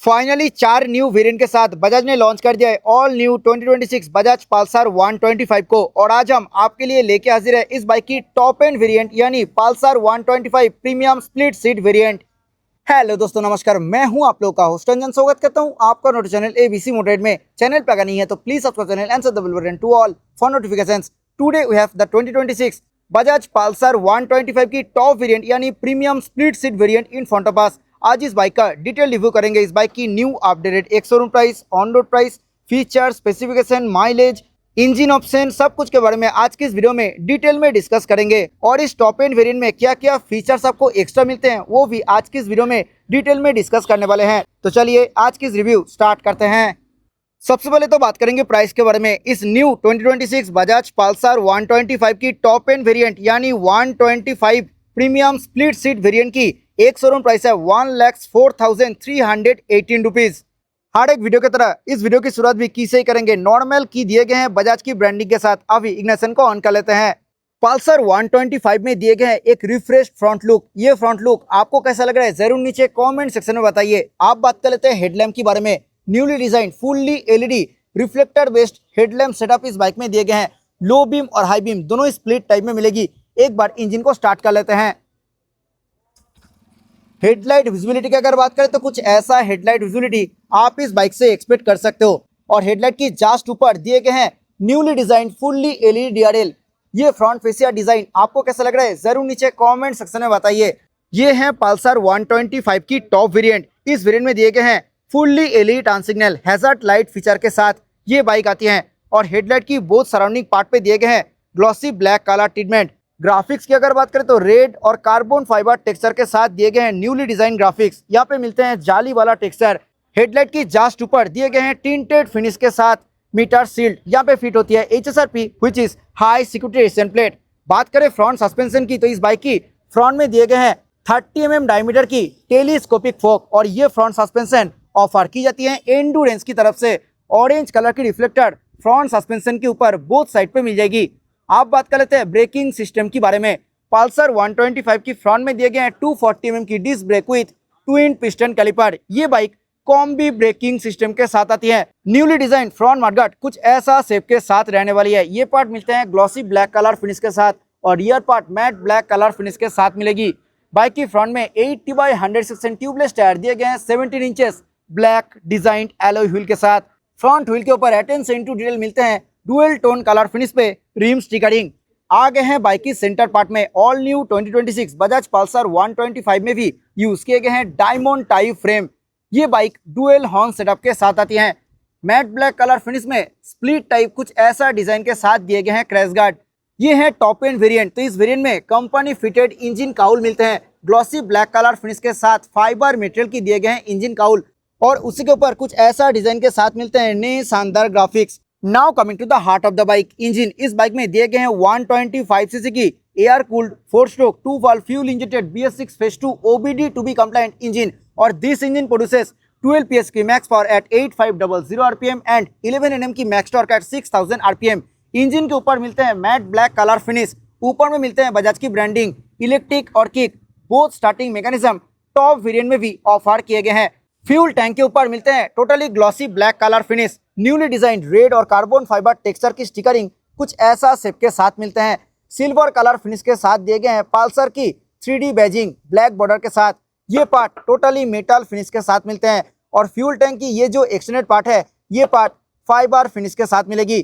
Finally 4 new variant के साथ बजाज ने लॉन्च कर दिया है ऑल न्यू 2026 बजाज पल्सर 125 को। और आज हम आपके लिए लेके हाजिर है इस बाइक की टॉप एंड वेरिएंट यानी Pulsar 125 premium split seat variant. Hello दोस्तों, नमस्कार। मैं हूं आप लोग का होस्ट रंजन। स्वागत करता हूं आपका नोट चैनल एबीसी मोटरेड में। चैनल पर अगर नहीं है तो please subscribe channel and the bell button to all for notifications. Today we have the 2026 Bajaj Pulsar 125 की टॉप वेरिएंट यानी premium split seat variant in front of us. आज इस बाइक का डिटेल रिव्यू करेंगे। इस बाइक की न्यू अपडेटेड एक showroom price, on road price, feature, specification, mileage, engine option, सब कुछ के बारे में आज की इस वीडियो में डिटेल में डिस्कस करेंगे। और इस टॉप एंड वेरिएंट में क्या क्या फीचर्स आपको एक्स्ट्रा मिलते हैं वो भी आज की इस वीडियो में डिटेल में डिस्कस करने वाले हैं। तो चलिए आज की इस रिव्यू स्टार्ट करते हैं। सबसे पहले तो बात करेंगे प्राइस के बारे में। इस न्यू 2026 बजाज पल्सर 125 की टॉप एंड वेरिएंट यानी 125 प्रीमियम स्प्लिट सीट वेरिएंट की एक शोरूम प्राइस है 1,04,318 रुपीज। हर एक वीडियो की तरह इस वीडियो की शुरुआत भी की से ही करेंगे। नॉर्मल की दिए गए हैं बजाज की ब्रांडिंग के साथ। अभी इग्निशन को ऑन कर लेते हैं। पल्सर 125 में दिए गए हैं एक रिफ्रेश फ्रंट लुक। ये फ्रंट लुक आपको कैसा लग रहा है जरूर नीचे कमेंट सेक्शन में बताइए। आप बात कर लेते हैं हेडलैम्प की बारे में। Newly design fully LED reflector based headlamp setup इस बाइक में दिए गए हैं। लो बीम और हाई बीम दोनों स्प्लिट टाइप में मिलेगी। एक बार इंजन को स्टार्ट कर लेते हैं। हेडलाइट विजिबिलिटी की अगर बात करें तो कुछ ऐसा हेडलाइट विजिबिलिटी आप इस बाइक से एक्सपेक्ट कर सकते हो। और हेडलाइट की जस्ट ऊपर दिए गए हैं newly design fully LED DRL. ये फ्रंट फेसिया डिजाइन आपको कैसा लग रहा है जरूर नीचे कमेंट सेक्शन में बताइए। ये है पल्सर 125 की टॉप वेरिएंट। इस वेरिएंट में दिए गए हैं fully LED turn signal hazard light feature के साथ ये बाइक आती है। और हेडलाइट की बोथ सराउंडिंग पार्ट पे दिए गए हैं glossy black colour treatment. Graphics की अगर बात करें तो रेड और कार्बन फाइबर टेक्सचर के साथ दिए गए हैं न्यूली डिजाइन ग्राफिक्स। यहाँ पे मिलते हैं जाली वाला टेक्सचर। हेडलाइट की जस्ट ऊपर दिए गए हैं टिंटेड फिनिश के साथ मीटर शील्ड। यहाँ पे फिट होती है HSRP which is high security resistant plate. बात करें फ्रंट सस्पेंशन की तो इस बाइक की फ्रंट में दिए गए हैं 30 mm डायमीटर की टेलीस्कोपिक फोक। और ये फ्रंट सस्पेंशन ऑफर की जाती है एंडूरेंस की तरफ से। ऑरेंज कलर की रिफ्लेक्टर फ्रंट सस्पेंशन के ऊपर बोथ साइड पे मिल जाएगी। आप बात कर लेते हैं ब्रेकिंग सिस्टम की बारे में। पल्सर 125 की फ्रंट में दिए गए हैं 240 mm की disc brake with twin piston caliper. ये बाइक कॉम्बी ब्रेकिंग सिस्टम के साथ आती है। न्यूली डिजाइन फ्रंट मडगार्ड कुछ ऐसा शेप के साथ रहने वाली है। ये पार्ट मिलते हैं ग्लॉसी ब्लैक कलर फिनिश के साथ और rear part matte black colour finish के साथ मिलेगी। बाइक की फ्रंट में 80/100 सेक्शन ट्यूबलेस टायर दिए गए हैं 17 inches black design alloy wheel के साथ। फ्रंट व्हील के ऊपर अटेंशन इनटू डिटेल मिलते हैं डुअल टोन कलर फिनिश पे रिम स्टिकरिंग। आगे हैं बाइक की सेंटर पार्ट में ऑल न्यू 2026 बजाज पल्सर 125 में भी यूज किए गए हैं डायमंड टाइप फ्रेम। ये बाइक डुअल हॉर्न सेटअप के साथ आती है। मैट ब्लैक कलर फिनिश में स्प्लिट टाइप कुछ ऐसा डिजाइन के साथ दिए गए हैं क्रैश गार्ड। ये है टॉप एंड वेरिएंट। तो इस वेरिएंट में कंपनी फिटेड इंजन काउल मिलते हैं ग्लॉसी ब्लैक कलर फिनिश के साथ। फाइबर मटेरियल की दिए गए हैं इंजन काउल और उसी के ऊपर कुछ ऐसा डिजाइन के साथ मिलते हैं नए शानदार graphics. Now coming to the heart of the bike, engine. इस बाइक में दिए गए हैं 125 सीसी की air cooled 4 stroke 2 valve fuel injected BS6 phase 2 OBD to be compliant engine. और दिस इंजन प्रोड्यूसेस 12 PS की max power at 8500 RPM and 11 Nm की max torque at 6000 RPM। Engine के ऊपर मिलते हैं मैट ब्लैक कलर फिनिश। ऊपर में मिलते हैं बजाज की ब्रांडिंग। इलेक्ट्रिक और kick both starting mechanism top variant में भी ऑफर किए गए हैं। फ्यूल टैंक के ऊपर मिलते हैं totally glossy black colour finish. Newly design red और कार्बन फाइबर टेक्सचर की स्टिकरिंग कुछ ऐसा शेप के साथ मिलते हैं। सिल्वर कलर फिनिश के साथ दिए गए हैं पल्सर की 3D बैजिंग ब्लैक बॉर्डर के साथ। ये पार्ट टोटली मेटल फिनिश के साथ मिलते हैं। और फ्यूल टैंक की ये जो एक्सटेंडेड पार्ट है ये पार्ट फाइबर फिनिश के साथ मिलेगी।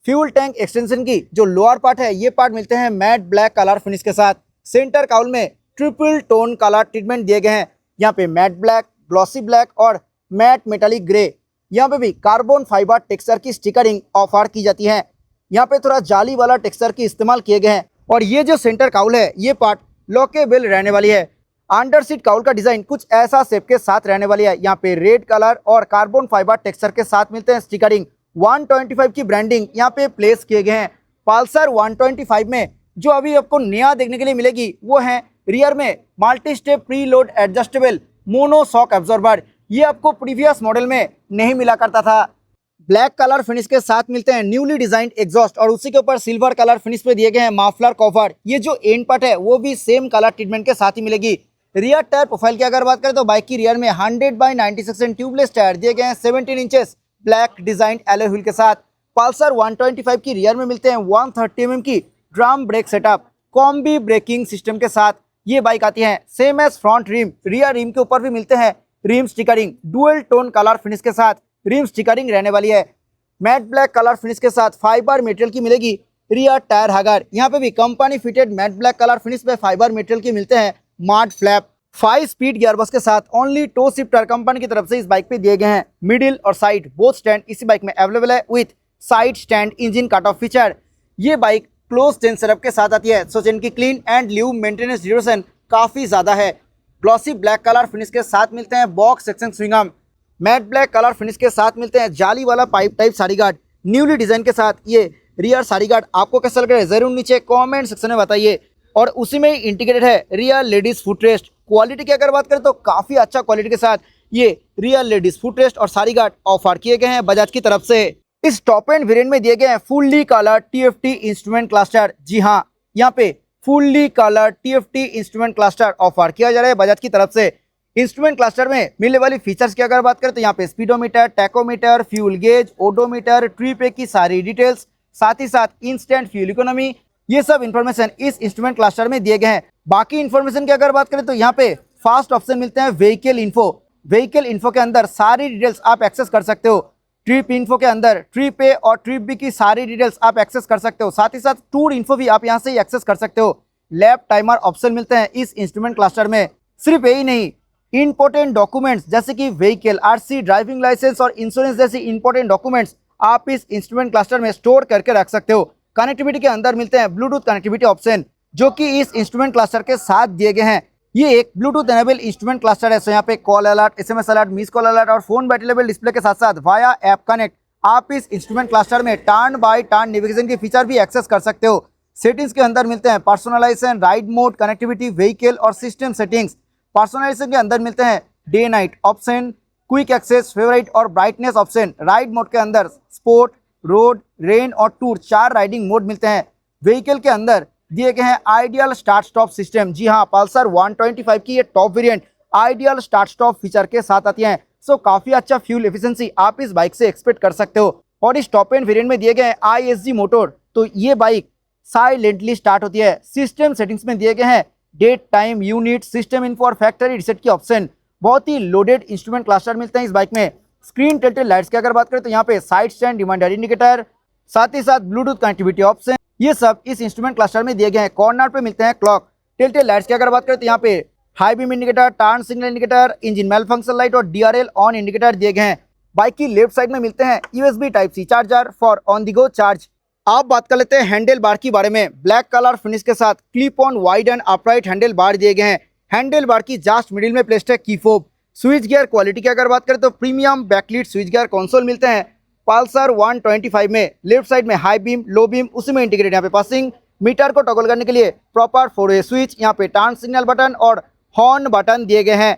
फ्यूल टैंक एक्सटेंशन की जो लोअर पार्ट है ये पार्ट मिलते हैं मैट ब्लैक कलर फिनिश के साथ। सेंटर काउल में ट्रिपल टोन कलर ट्रीटमेंट दिए गए हैं। यहाँ पे मैट ब्लैक, ग्लॉसी ब्लैक और मैट मेटालिक ग्रे। यहाँ पे भी कार्बन फाइबर टेक्सचर की स्टिकरिंग ऑफर की जाती है। यहाँ पे थोड़ा जाली वाला टेक्सचर की इस्तेमाल किए गए हैं। और ये जो सेंटर काउल है ये पार्ट लॉकेबल रहने वाली है। अंडर सीट काउल का डिजाइन कुछ ऐसा शेप के साथ रहने वाली है। यहाँ पे रेड कलर और कार्बन फाइबर टेक्सचर के साथ मिलते हैं स्टिकरिंग। 125 की ब्रांडिंग यहाँ पे प्लेस किए गए हैं। पल्सर 125 में जो अभी आपको नया देखने के लिए मिलेगी वो है रियर में multi step pre load adjustable mono shock absorber. ये आपको प्रीवियस मॉडल में नहीं मिला करता था। ब्लैक कलर फिनिश के साथ मिलते हैं न्यूली डिजाइंड एग्जॉस्ट और उसी के ऊपर सिल्वर कलर फिनिश पे दिए गए हैं मफलर कवर। ये जो एंड पार्ट है वो भी सेम कलर ट्रीटमेंट के साथ ही मिलेगी। रियर टायर प्रोफाइल की अगर बात करें तो बाइक की रियर में 100/96 ट्यूबलेस टायर दिए गए हैं 17 inches black design alloy wheel के साथ। पल्सर 125 की रियर में मिलते हैं 130 mm की drum brake setup combi braking system के साथ ये बाइक आती है। Same as front rim, rear rim के ऊपर भी मिलते हैं rim stickering dual tone colour finish के साथ रिम स्टिकरिंग रहने वाली है। मैट ब्लैक कलर फिनिश के साथ फाइबर मटेरियल की मिलेगी रियर टायर हैगर। यहाँ पे भी company fitted matte black colour finish में फाइबर मटेरियल की मिलते हैं मार्ड फ्लैप। 5 स्पीड गियरबॉक्स के साथ ओनली टो शिफ्टर कंपनी की तरफ से इस बाइक पे दिए गए हैं। मिडिल और साइड बोथ स्टैंड इसी बाइक में अवेलेबल है with side stand engine cut off feature. ये बाइक क्लोज चेन सेटअप के साथ आती है, सो चेन की clean and lube maintenance duration काफी ज्यादा है। ग्लॉसी ब्लैक कलर फिनिश के साथ मिलते हैं box section swing arm. Matte black colour finish के साथ मिलते हैं जाली वाला pipe type sari guard newly design के साथ। ये रियर साड़ी गार्ड आपको कैसा लग रहा है जरूर नीचे कमेंट सेक्शन में बताइए। और उसी में ही इंटीग्रेटेड है rear ladies foot rest. Quality की अगर बात करें तो काफी अच्छा क्वालिटी के साथ ये रियर लेडीज फुट रेस्ट और साड़ी गार्ड ऑफर किए गए हैं बजाज की तरफ से। इस टॉप एंड वेरिएंट में दिए गए हैं fully colour TFT instrument cluster. जी हाँ, यहाँ पे fully colour TFT instrument cluster offer किया जा रहा है बजाज की तरफ से। इंस्ट्रूमेंट क्लस्टर में मिलने वाली फीचर्स की अगर बात करें तो यहाँ पे speedometer, tachometer, fuel gauge, odometer, trip की सारी डिटेल्स, साथ ही साथ इंस्टेंट फ्यूल इकोनॉमी, ये सब इन्फॉर्मेशन इस इंस्ट्रूमेंट क्लस्टर में दिए गए हैं। बाकी इन्फॉर्मेशन की अगर बात करें तो यहाँ पे फास्ट ऑप्शन मिलते हैं व्हीकल इन्फो। व्हीकल इन्फो के अंदर सारी डिटेल्स आप एक्सेस कर सकते हो। ट्रिप इन्फो के अंदर ट्रिप ए और ट्रिप बी की सारी डिटेल्स आप एक्सेस कर सकते हो। साथ ही साथ टूर इन्फो भी आप यहाँ से ही एक्सेस कर सकते हो। लैप टाइमर ऑप्शन मिलते हैं इस इंस्ट्रूमेंट क्लस्टर में। सिर्फ यही नहीं, इंपॉर्टेंट डॉक्यूमेंट्स जैसे कि व्हीकल RC, ड्राइविंग लाइसेंस और इंश्योरेंस जैसी इंपॉर्टेंट डॉक्यूमेंट्स आप इस इंस्ट्रूमेंट क्लस्टर में स्टोर करके रख सकते हो। कनेक्टिविटी के अंदर मिलते हैं ब्लूटूथ कनेक्टिविटी ऑप्शन जो कि इस इंस्ट्रूमेंट क्लस्टर के साथ दिए गए हैं। ये एक ब्लूटूथ एनेबल इंस्ट्रूमेंट क्लस्टर है, सो यहाँ पे call alert, SMS alert, miss call alert और फोन बैटरी लेवल डिस्प्ले के साथ साथ वाया ऐप कनेक्ट आप इस इंस्ट्रूमेंट क्लस्टर में टर्न बाय टर्न नेविगेशन के फीचर भी एक्सेस कर सकते हो। सेटिंग्स के अंदर मिलते हैं personalisation, ride mode, connectivity, vehicle और सिस्टम सेटिंग्स। पर्सनलाइजेशन के अंदर मिलते हैं day night option, quick access, favourite और ब्राइटनेस ऑप्शन। राइड मोड के अंदर स्पोर्ट, रोड, रेन और टूर 4 राइडिंग मोड मिलते हैं। व्हीकल के अंदर दिए गए हैं आइडियल स्टार्ट स्टॉप सिस्टम। जी हाँ, पल्सर 125 की ये top variant ideal start stop feature के साथ आती है। सो काफी अच्छा फ्यूल एफिशिएंसी आप इस बाइक से एक्सपेक्ट कर सकते हो। और इस टॉप एंड वेरिएंट में दिए गए हैं ISG मोटर, तो ये बाइक साइलेंटली स्टार्ट होती है। सिस्टम सेटिंग्स में दिए गए हैं date time unit, system info और फैक्ट्री रिसेट की ऑप्शन। बहुत ही लोडेड इंस्ट्रूमेंट क्लस्टर मिलते हैं इस बाइक में। स्क्रीन टिल्टेड लाइट्स की अगर बात करें तो यहाँ पे साइड स्टैंड रिमाइंडर इंडिकेटर, साथ ही साथ ब्लूटूथ कनेक्टिविटी ऑप्शन, ये सब इस इंस्ट्रूमेंट क्लस्टर में दिए गए हैं। कॉर्नर पे मिलते हैं क्लॉक। टिल्टेड लाइट्स की अगर बात करें तो यहाँ पे high beam indicator, turn signal indicator, engine malfunction light और DRL ऑन इंडिकेटर दिए गए हैं। बाइक की लेफ्ट साइड में मिलते हैं USB Type-C charger for on the go charge. आप बात कर लेते हैं हैंडल बार की बारे में। ब्लैक कलर फिनिश के साथ clip on wide and upright handle bar दिए गए हैं। हैंडल बार की जस्ट मिडिल में प्लेस्ड है की फोब। स्विच गियर क्वालिटी की अगर बात करें तो प्रीमियम बैकलीट स्विच गियर कंसोल मिलते हैं पल्सर 125 में। लेफ्ट साइड में हाई बीम, लो बीम, उसी में इंटीग्रेटेड यहाँ पे पासिंग मीटर को टॉगल करने के लिए प्रॉपर 4-वे स्विच, यहाँ पे टर्न सिग्नल बटन और हॉर्न बटन दिए गए हैं।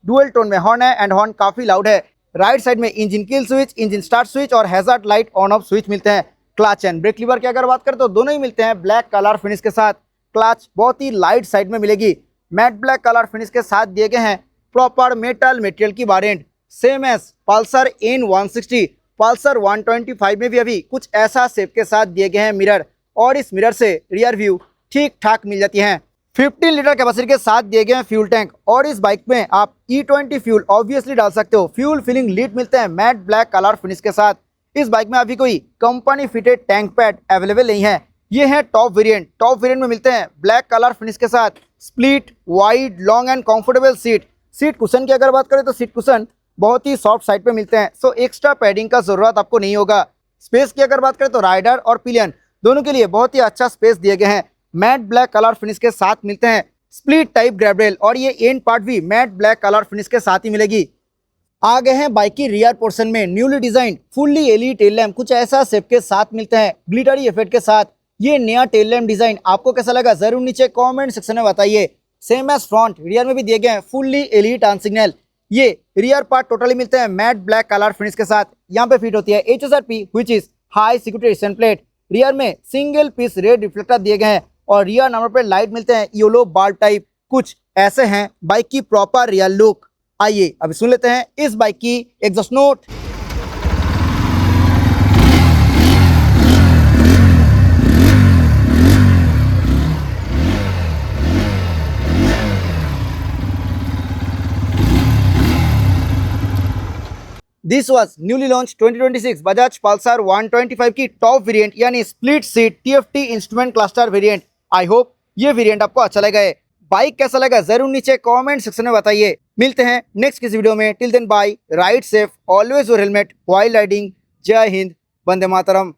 डुअल टोन में हॉर्न है एंड हॉर्न काफी लाउड है। राइट साइड में engine kill switch, engine start switch और hazard light on off switch मिलते हैं। क्लच एंड ब्रेक लीवर की अगर बात करें तो दोनों ही मिलते हैं ब्लैक कलर फिनिश के साथ। क्लच बहुत ही लाइट साइड में मिलेगी। मैट ब्लैक कलर फिनिश के साथ दिए गए हैं प्रॉपर मेटल मटेरियल की variant, same as Pulsar N160। Pulsar 125 में भी अभी कुछ ऐसा शेप के साथ दिए गए हैं मिरर, और इस मिरर से रियर व्यू ठीक ठाक मिल जाती है। 15 लीटर कैपेसिटी के साथ दिए गए हैं फ्यूल टैंक, और इस बाइक में आप E20 फ्यूल ऑब्वियसली डाल सकते हो। फ्यूल फिलिंग लीड मिलते हैं मैट ब्लैक कलर फिनिश के साथ। इस बाइक में अभी कोई company fitted tank pad available नहीं है। ये है टॉप वेरिएंट। टॉप वेरिएंट में मिलते हैं ब्लैक कलर फिनिश के साथ split, wide, long and comfortable seat. Seat cushion की अगर बात करें तो सीट कुशन बहुत ही सॉफ्ट साइड पे मिलते हैं, सो एक्स्ट्रा पैडिंग का जरूरत आपको नहीं होगा। स्पेस की अगर बात करें तो राइडर और पिलियन दोनों के लिए बहुत ही अच्छा स्पेस दिए गए हैं। मैट ब्लैक कलर फिनिश के साथ मिलते हैं स्प्लिट टाइप ग्रैब रेल, और ये एंड पार्ट भी मैट ब्लैक कलर फिनिश के साथ ही मिलेगी। आ गए हैं बाइक की रियर पोर्शन में। Newly design fully LED tail lamp कुछ ऐसा शेप के साथ मिलते हैं ग्लिटरी इफेक्ट के साथ। ये नया टेल लैम्प डिजाइन आपको कैसा लगा जरूर नीचे कमेंट सेक्शन में बताइए। सेम एज फ्रंट, रियर में भी दिए गए हैं फुल्ली LED टर्न सिग्नल। ये रियर पार्ट टोटली मिलते हैं मैट ब्लैक कलर फिनिश के साथ। यहाँ पे फिट होती है HSRP which is high security resistant plate. Rear में सिंगल पीस रेड रिफ्लेक्टर दिए गए हैं और रियर नंबर प्लेट लाइट मिलते हैं येलो बाल्ब टाइप। कुछ ऐसे हैं बाइक की प्रॉपर रियल लुक। आइए अभी सुन लेते हैं इस बाइक की exhaust note. This was newly launch 2026 Bajaj Pulsar 125 की टॉप वेरिएंट यानी split seat TFT instrument cluster variant. I hope ये वेरिएंट आपको अच्छा लगा है। बाइक कैसा लगा जरूर नीचे कमेंट सेक्शन में बताइए। मिलते हैं नेक्स्ट किसी वीडियो में। Till then bye, ride safe, always wear helmet while riding. जय हिंद, वंदे मातरम।